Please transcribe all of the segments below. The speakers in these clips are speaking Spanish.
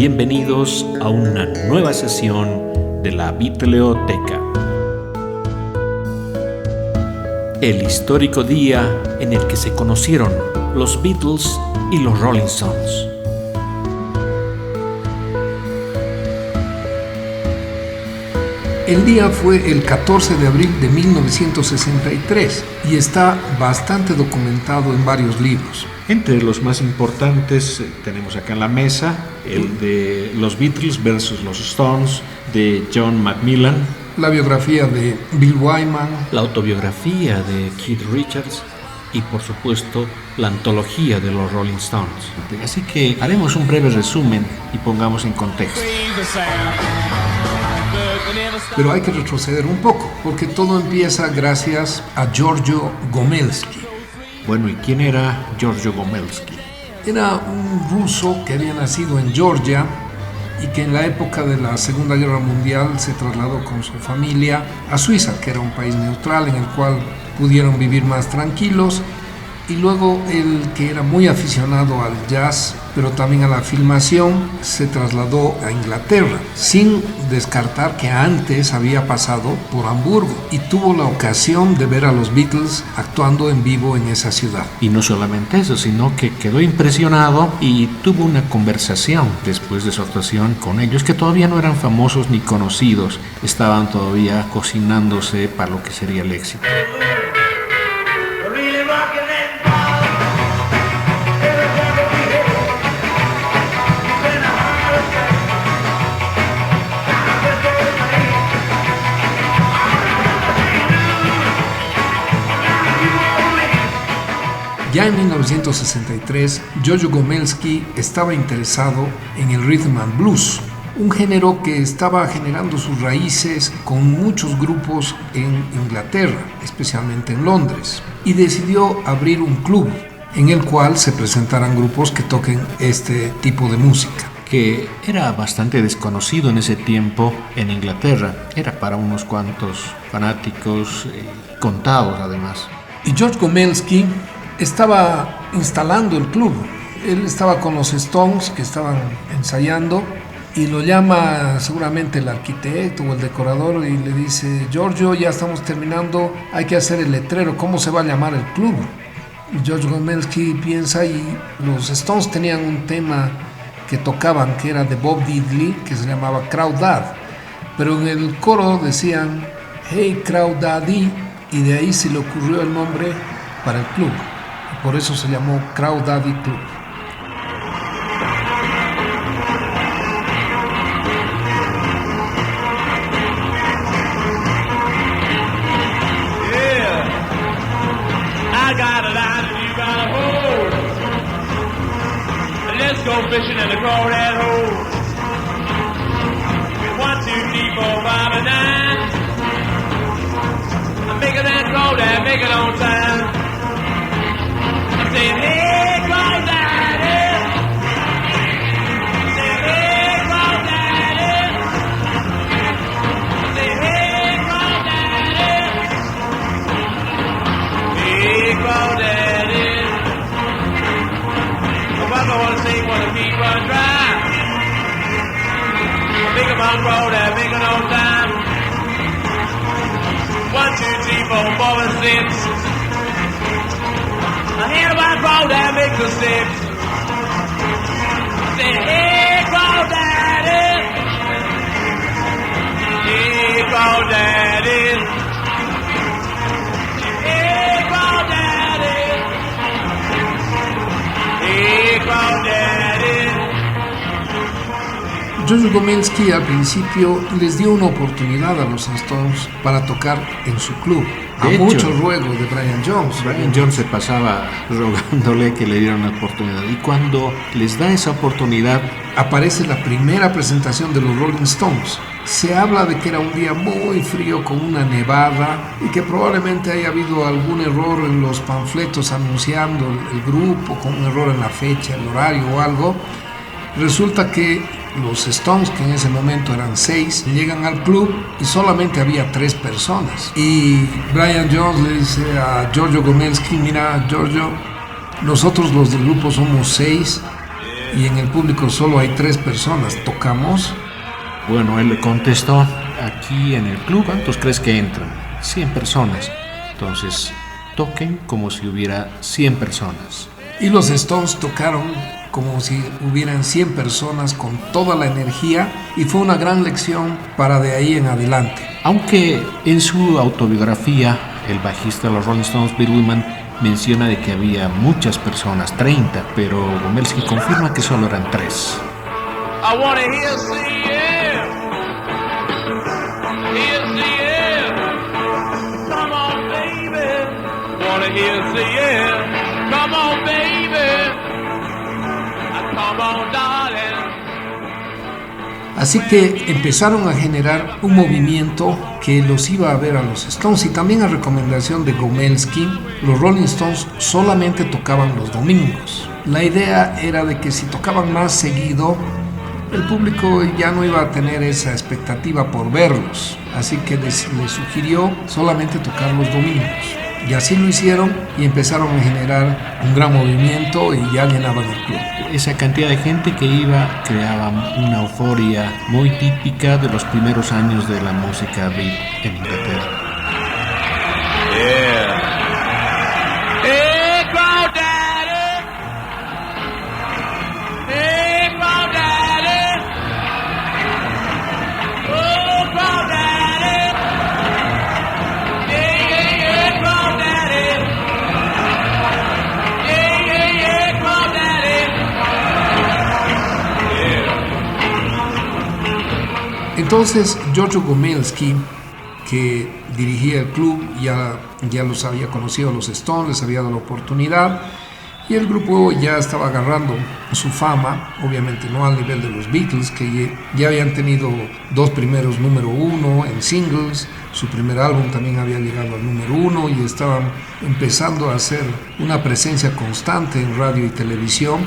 Bienvenidos a una nueva sesión de la Beatleoteca. El histórico día en el que se conocieron los Beatles y los Rolling Stones. El día fue el 14 de abril de 1963 y está bastante documentado en varios libros. Entre los más importantes tenemos acá en la mesa el de los Beatles versus los Stones de John Macmillan, la biografía de Bill Wyman, la autobiografía de Keith Richards y por supuesto la antología de los Rolling Stones. Así que haremos un breve resumen y pongamos en contexto. Pero hay que retroceder un poco, porque todo empieza gracias a Giorgio Gomelsky. Bueno, ¿y quién era Giorgio Gomelsky? Era un ruso que había nacido en Georgia y que en la época de la Segunda Guerra Mundial se trasladó con su familia a Suiza, que era un país neutral en el cual pudieron vivir más tranquilos. Y luego él, que era muy aficionado al jazz, pero también a la filmación, se trasladó a Inglaterra, sin descartar que antes había pasado por Hamburgo y tuvo la ocasión de ver a los Beatles actuando en vivo en esa ciudad. Y no solamente eso, sino que quedó impresionado y tuvo una conversación después de su actuación con ellos, que todavía no eran famosos ni conocidos, estaban todavía cocinándose para lo que sería el éxito. Ya en 1963, Giorgio Gomelsky estaba interesado en el rhythm and blues, un género que estaba generando sus raíces con muchos grupos en Inglaterra, especialmente en Londres, y decidió abrir un club en el cual se presentaran grupos que toquen este tipo de música, que era bastante desconocido en ese tiempo en Inglaterra. Era para unos cuantos fanáticos, contados además. Y George Gomelsky estaba instalando el club. Él estaba con los Stones que estaban ensayando y lo llama seguramente el arquitecto o el decorador y le dice: Giorgio, ya estamos terminando, hay que hacer el letrero, ¿cómo se va a llamar el club? Y George Gomelsky piensa, y los Stones tenían un tema que tocaban que era de Bob Diddley, que se llamaba Crawdad, pero en el coro decían Hey Crawdaddy, y de ahí se le ocurrió el nombre para el club. Por eso se llamó Crawdaddy Club. Yeah, I got a line and you got a hold. Let's go fishing in the crawdad hole. 1, 2, 3, 4, 5, and 9. I'm making that crawdad, make it on time. Saying, hey, Crawdaddy. Saying, hey, Crawdaddy. Saying, hey, Crawdaddy. Hey, Crawdaddy. Well, I want to sing when the feet run dry. Make 'em on Crawdaddy, make it on time. 1, 2, 3, 4, 5, and 6. I hear about Crawdad make the steps. Say, hey, Crawdaddy. Hey, Crawdaddy. Hey, Crawdaddy. Hey, Crawdaddy. Giorgio Gomelsky al principio les dio una oportunidad a los Stones para tocar en su club, a mucho ruego de Brian Jones. Brian Jones se pasaba rogándole que le dieran una oportunidad, y cuando les da esa oportunidad aparece la primera presentación de los Rolling Stones. Se habla de que era un día muy frío con una nevada y que probablemente haya habido algún error en los panfletos anunciando el grupo, con un error en la fecha, el horario o algo. Resulta que los Stones, que en ese momento eran 6, llegan al club y solamente había 3 personas. Y Brian Jones le dice a Giorgio Gomelsky: mira, Giorgio, nosotros los del grupo somos 6 y en el público solo hay 3 personas, ¿tocamos? Bueno, él le contestó, aquí en el club, ¿cuántos crees que entran? 100 personas. Entonces, toquen como si hubiera 100 personas. Y los Stones tocaron como si hubieran 100 personas con toda la energía y fue una gran lección para de ahí en adelante. Aunque en su autobiografía, el bajista de los Rolling Stones, Bill Wyman, menciona de que había muchas personas, 30, pero Gomelsky confirma que solo eran 3. I wanna hear CM. Hear CM. Come on, baby. Wanna hear CM. Come on, baby. Come on, darling. Así que empezaron a generar un movimiento que los iba a ver a los Stones, y también a recomendación de Gomelsky, los Rolling Stones solamente tocaban los domingos. La idea era de que si tocaban más seguido, el público ya no iba a tener esa expectativa por verlos, así que les sugirió solamente tocar los domingos. Y así lo hicieron y empezaron a generar un gran movimiento y ya llenaban el club. Esa cantidad de gente que iba creaba una euforia muy típica de los primeros años de la música beat en Inglaterra. Yeah. Hey, Crawdaddy. Hey, Crawdaddy. Oh, Crawdaddy. Yeah, yeah, yeah, Crawdaddy. Yeah, yeah, yeah, Crawdaddy. Entonces, Giorgio Gomelsky, que dirigía el club, ya los había conocido a los Stones, les había dado la oportunidad, y el grupo ya estaba agarrando su fama, obviamente no al nivel de los Beatles, que ya habían tenido 2 primeros número 1 en singles, su primer álbum también había llegado al número 1 y estaban empezando a hacer una presencia constante en radio y televisión.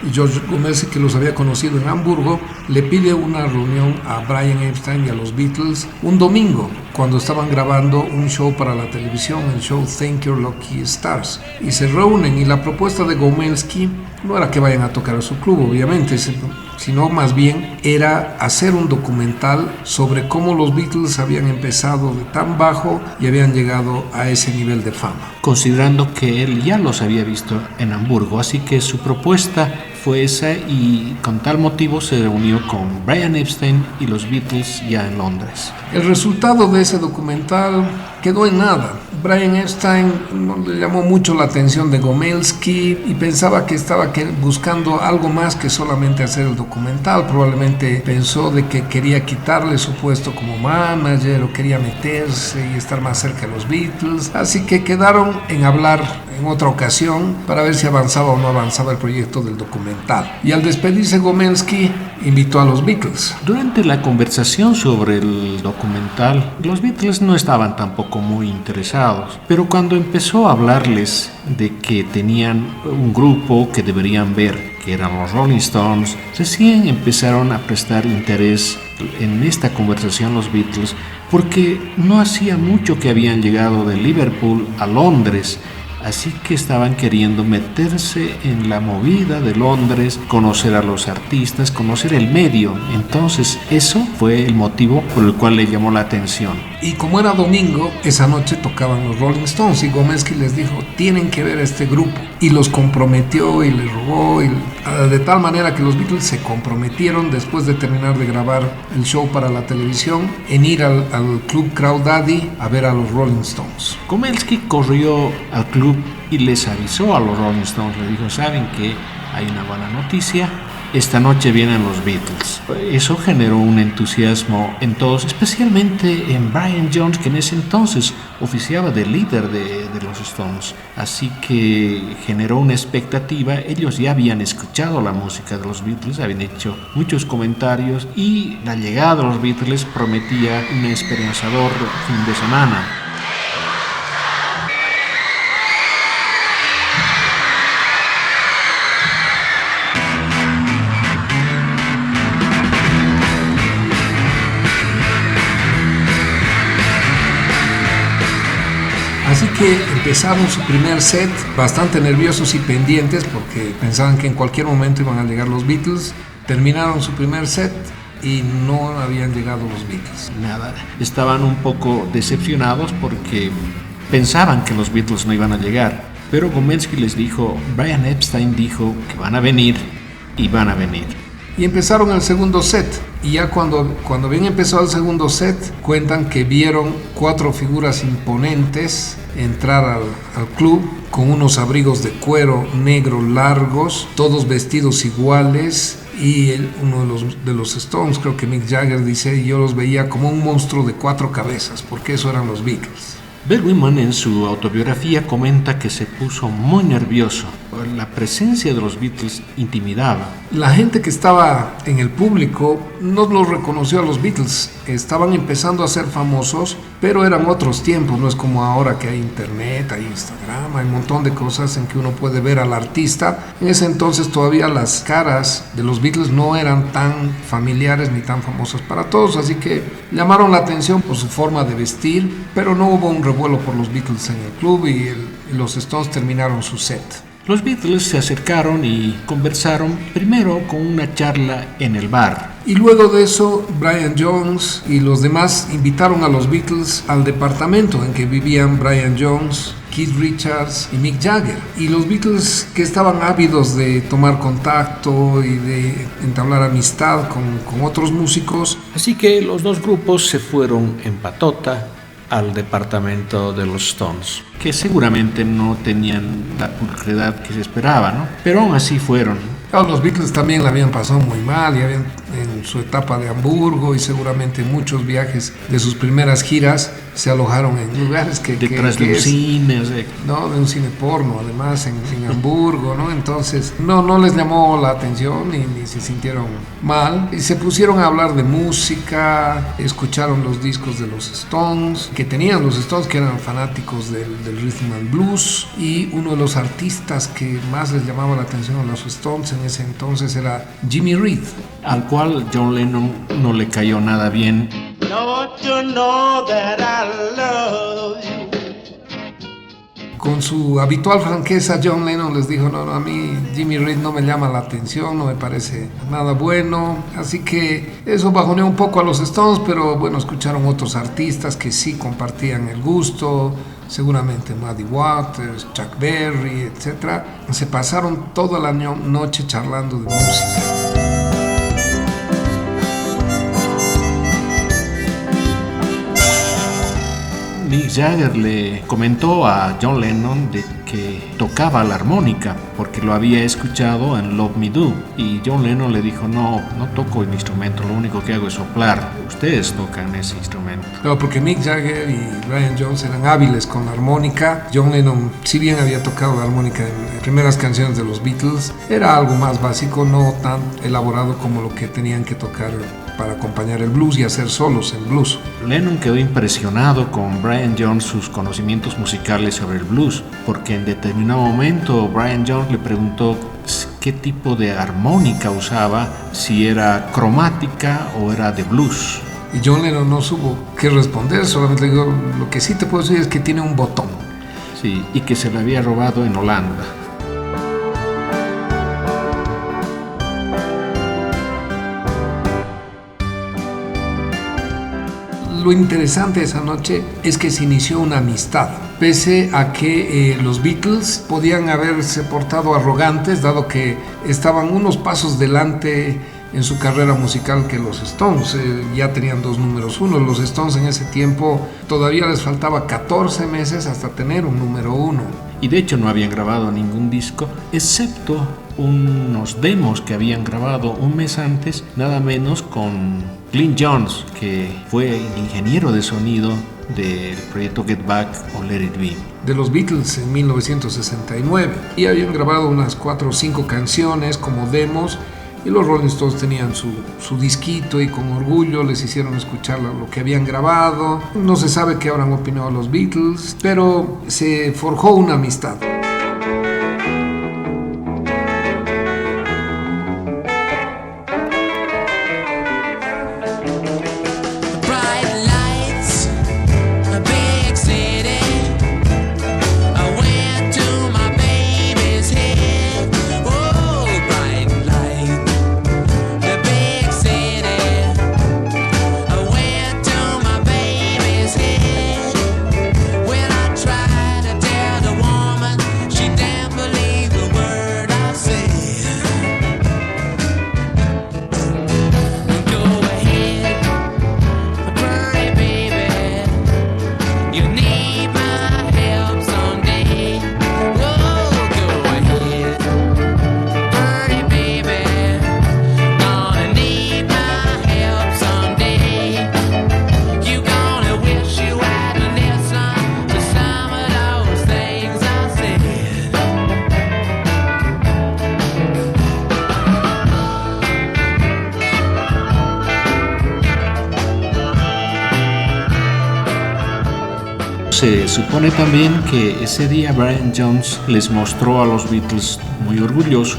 Y George Gomelsky, que los había conocido en Hamburgo, le pide una reunión a Brian Epstein y a los Beatles un domingo, cuando estaban grabando un show para la televisión, el show Thank Your Lucky Stars. Y se reúnen, y la propuesta de Gomelsky no era que vayan a tocar a su club, obviamente, sino más bien era hacer un documental sobre cómo los Beatles habían empezado de tan bajo y habían llegado a ese nivel de fama. Considerando que él ya los había visto en Hamburgo, así que su propuesta fue esa, y con tal motivo se reunió con Brian Epstein y los Beatles ya en Londres. El resultado de ese documental quedó en nada. Brian Epstein no le llamó mucho la atención de Gomelsky y pensaba que estaba buscando algo más que solamente hacer el documental. Probablemente pensó de que quería quitarle su puesto como manager o quería meterse y estar más cerca de los Beatles. Así que quedaron en hablar en otra ocasión para ver si avanzaba o no avanzaba el proyecto del documental. Y al despedirse, Gomelsky invitó a los Beatles. Durante la conversación sobre el documental, los Beatles no estaban tampoco muy interesados, pero cuando empezó a hablarles de que tenían un grupo que deberían ver, que eran los Rolling Stones, recién empezaron a prestar interés en esta conversación los Beatles, porque no hacía mucho que habían llegado de Liverpool a Londres. Así que estaban queriendo meterse en la movida de Londres, conocer a los artistas, conocer el medio. Entonces, eso fue el motivo por el cual le llamó la atención. Y como era domingo, esa noche tocaban los Rolling Stones y Gomelsky les dijo, tienen que ver a este grupo. Y los comprometió y les rogó, de tal manera que los Beatles se comprometieron, después de terminar de grabar el show para la televisión, en ir al club Crawdaddy a ver a los Rolling Stones. Gomelsky corrió al club y les avisó a los Rolling Stones, le dijo, ¿saben que hay una buena noticia? Esta noche vienen los Beatles. Eso generó un entusiasmo en todos, especialmente en Brian Jones, que en ese entonces oficiaba de líder de los Stones. Así que generó una expectativa. Ellos ya habían escuchado la música de los Beatles, habían hecho muchos comentarios, y la llegada de los Beatles prometía un esperanzador fin de semana. Así que empezaron su primer set bastante nerviosos y pendientes porque pensaban que en cualquier momento iban a llegar los Beatles. Terminaron su primer set y no habían llegado los Beatles. Nada, estaban un poco decepcionados porque pensaban que los Beatles no iban a llegar. Pero Gomelsky les dijo, Brian Epstein dijo que van a venir y van a venir. Y empezaron el segundo set. Y ya cuando bien empezó el segundo set, cuentan que vieron 4 figuras imponentes entrar al club con unos abrigos de cuero negro largos, todos vestidos iguales. Y uno de los Stones, creo que Mick Jagger, dice, yo los veía como un monstruo de 4 cabezas, porque eso eran los Beatles. Bill Wyman en su autobiografía comenta que se puso muy nervioso. La presencia de los Beatles intimidaba. La gente que estaba en el público no los reconoció a los Beatles. Estaban empezando a ser famosos, pero eran otros tiempos. No es como ahora que hay internet, hay Instagram, hay un montón de cosas en que uno puede ver al artista. En ese entonces todavía las caras de los Beatles no eran tan familiares ni tan famosas para todos, así que llamaron la atención por su forma de vestir, pero no hubo un revuelo por los Beatles en el club y los Stones terminaron su set. Los Beatles se acercaron y conversaron primero con una charla en el bar. Y luego de eso, Brian Jones y los demás invitaron a los Beatles al departamento en que vivían Brian Jones, Keith Richards y Mick Jagger. Y los Beatles, que estaban ávidos de tomar contacto y de entablar amistad con otros músicos. Así que los dos grupos se fueron en patota al departamento de los Stones, que seguramente no tenían la pulcredad que se esperaba, ¿no? Pero aún así fueron. Claro, los Beatles también la habían pasado muy mal y habían en su etapa de Hamburgo y seguramente muchos viajes de sus primeras giras se alojaron en lugares que detrás de un cine, o sea, no, de un cine porno, además en Hamburgo, ¿no? Entonces no les llamó la atención ni se sintieron mal y se pusieron a hablar de música, escucharon los discos de los Stones, que tenían los Stones, que eran fanáticos del rhythm and blues, y uno de los artistas que más les llamaba la atención a los Stones en ese entonces era Jimmy Reed, al cual John Lennon no le cayó nada bien. Don't you know that I love you? Con su habitual franqueza, John Lennon les dijo, no, a mí Jimmy Reed no me llama la atención, no me parece nada bueno. Así que eso bajoneó un poco a los Stones, pero bueno, escucharon otros artistas que sí compartían el gusto, seguramente Muddy Waters, Chuck Berry, etc. Se pasaron toda la noche charlando de música. Mick Jagger le comentó a John Lennon de que tocaba la armónica porque lo había escuchado en Love Me Do, y John Lennon le dijo, no toco el instrumento, lo único que hago es soplar, ustedes tocan ese instrumento. Claro, porque Mick Jagger y Brian Jones eran hábiles con la armónica. John Lennon, si bien había tocado la armónica en las primeras canciones de los Beatles, era algo más básico, no tan elaborado como lo que tenían que tocar para acompañar el blues y hacer solos en blues. Lennon quedó impresionado con Brian Jones, sus conocimientos musicales sobre el blues, porque en determinado momento Brian Jones le preguntó qué tipo de armónica usaba, si era cromática o era de blues. Y John Lennon no supo qué responder, solamente le digo, lo que sí te puedo decir es que tiene un botón. Sí, y que se lo había robado en Holanda. Lo interesante de esa noche es que se inició una amistad, pese a que los Beatles podían haberse portado arrogantes, dado que estaban unos pasos delante en su carrera musical que los Stones. Ya tenían 2 números 1. Los Stones en ese tiempo todavía les faltaba 14 meses hasta tener un número 1. Y de hecho no habían grabado ningún disco, excepto unos demos que habían grabado un mes antes, nada menos con Glyn Johns, que fue el ingeniero de sonido del proyecto Get Back o Let It Be de los Beatles en 1969, y habían grabado unas 4 o 5 canciones como demos, y los Rolling Stones tenían su disquito y con orgullo les hicieron escuchar lo que habían grabado. No se sabe qué habrán opinado los Beatles, pero se forjó una amistad. Se supone también que ese día Brian Jones les mostró a los Beatles, muy orgulloso,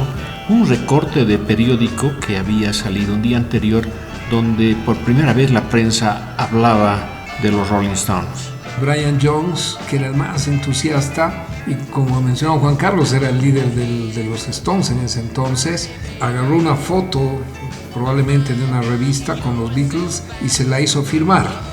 un recorte de periódico que había salido un día anterior, donde por primera vez la prensa hablaba de los Rolling Stones. Brian Jones, que era el más entusiasta, y como mencionó Juan Carlos, era el líder de los Stones en ese entonces, agarró una foto, probablemente de una revista con los Beatles, y se la hizo firmar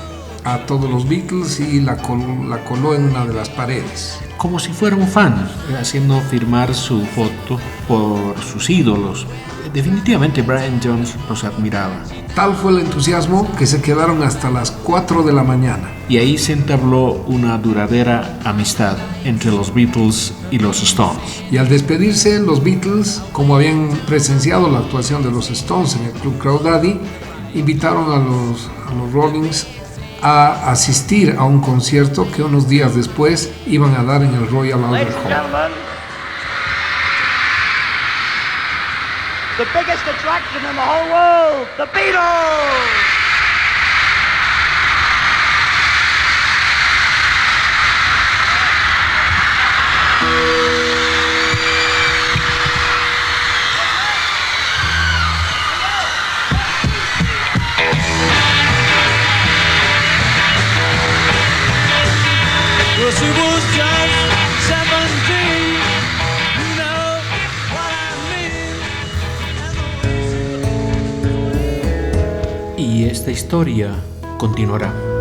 a todos los Beatles y la coló en una de las paredes. Como si fuera un fan, haciendo firmar su foto por sus ídolos. Definitivamente Brian Jones los admiraba. Tal fue el entusiasmo que se quedaron hasta las 4 de la mañana. Y ahí se entabló una duradera amistad entre los Beatles y los Stones. Y al despedirse, los Beatles, como habían presenciado la actuación de los Stones en el Club Crawdaddy, invitaron a los Rollings a asistir a un concierto que unos días después iban a dar en el Royal Albert Hall. The biggest attraction in the whole world, the Beatles! Well, she was just 17, you know what I mean. Y esta historia continuará.